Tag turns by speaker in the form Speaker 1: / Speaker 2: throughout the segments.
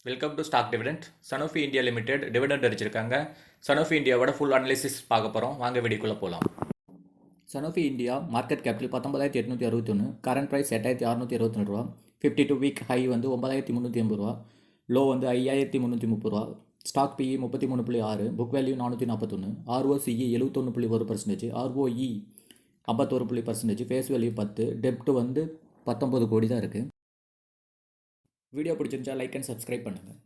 Speaker 1: Welcome to stock dividend. Sanofi India limited dividend அடிச்சிருக்காங்க. Sanofi இந்தியாவோட full analysis பார்க்க போகிறோம். வாங்க வீடியோக்குள்ளே போகலாம். Sanofi India market capital 19,861, current price 8,622 ரூபா. 52 வீக் ஹை வந்து 9,380 ரூபா, லோ வந்து 5,330 ரூபா. Stock PE 33.6, book value 441, ROCE 71.1%, ROE 51%, face value 10, டெப்ட் வந்து 19 கோடி தான் இருக்குது. வீடியோ பிடிச்சிருந்துச்சா லைக் அண்ட் சப்ஸ்கிரைப் பண்ணுங்கள்.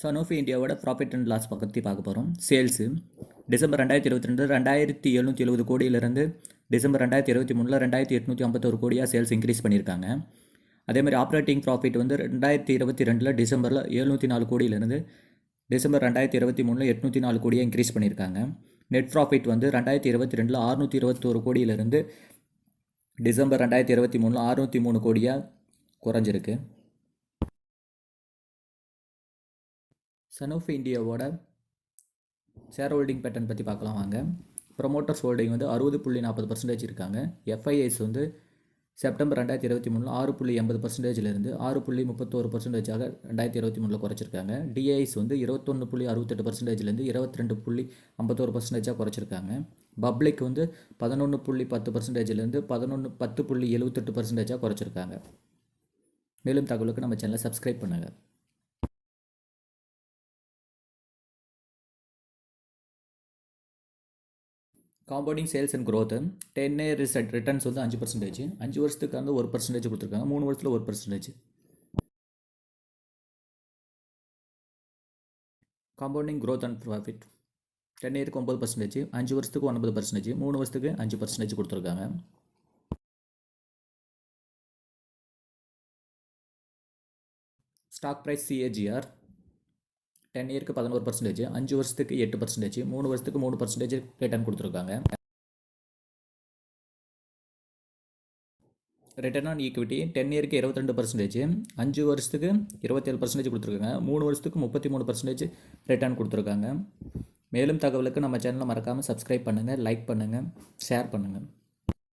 Speaker 1: சனோஃபி இந்தியாவோட ப்ராஃபிட் அண்ட் லாஸ் பற்றி பார்க்க போகிறோம். சேல்ஸு டிசம்பர் 2022 2,770 கோடியிலிருந்து டிசம்பர் 2023 2,851 கோடியாக சேல்ஸ் இன்க்ரீஸ் பண்ணியிருக்காங்க. அதேமாதிரி ஆப்ரேட்டிங் ப்ராஃபிட் வந்து 2022 டிசம்பரில் 704 கோடியிலிருந்து டிசம்பர் 2023 804 கோடியாக இன்க்ரீஸ் பண்ணியிருக்காங்க. நெட் ப்ராஃபிட் வந்து 2022 621 கோடியிலிருந்து டிசம்பர் 2023 603 கோடியாக குறைஞ்சிருக்கு. சனோஃபி இந்தியாவோட ஷேர் ஹோல்டிங் பேட்டர்ன் பற்றி பார்க்கலாம் வாங்க. ப்ரொமோட்டர்ஸ் ஹோல்டிங் வந்து 60.40% இருக்காங்க. எஃப்ஐஎஸ் வந்து செப்டம்பர் 2023 6.80%லேருந்து 6.31%ஆக 2023 குறைச்சிருக்காங்க. டிஐஎஸ் வந்து 21.68%லேருந்து 22.51%ஆக குறைச்சிருக்காங்க. பப்ளிக் வந்து 11.10%லேருந்து 10.78%ஆக குறைச்சிருக்காங்க. மேலும் தகவலுக்கு நம்ம சேனலை சப்ஸ்கிரைப் பண்ணுங்கள். Compounding sales and growth 10 year returns வந்து 5%, 5 வருஷத்துக்கு வந்து 1% கொடுத்துருக்காங்க, 3 வருஷத்தில் 1%. காம்பவுண்டிங் க்ரோத் அண்ட் ப்ராஃபிட் 10 இயருக்கு 9%, 5 வருஷத்துக்கு 9%, 3 வருஷத்துக்கு 5% கொடுத்துருக்காங்க. ஸ்டாக் ப்ரைஸ் சிஏஜிஆர் 10 இயருக்கு 11%, 5 வருஷத்துக்கு 8%, 3 வருஷத்துக்கு 3% ரிட்டர்ன் கொடுத்துருக்காங்க. ரிட்டர்ன் ஆன் ஈக்விட்டி 10 இயருக்கு 22%, 5 வருஷத்துக்கு 27% கொடுத்துருக்காங்க, 3 வருஷத்துக்கு 33% ரிட்டர்ன் கொடுத்துருக்காங்க. மேலும் தகவலுக்கு நம்ம சேனலை மறக்காமல் சப்ஸ்கிரைப் பண்ணுங்கள், லைக் பண்ணுங்கள், ஷேர் பண்ணுங்கள்.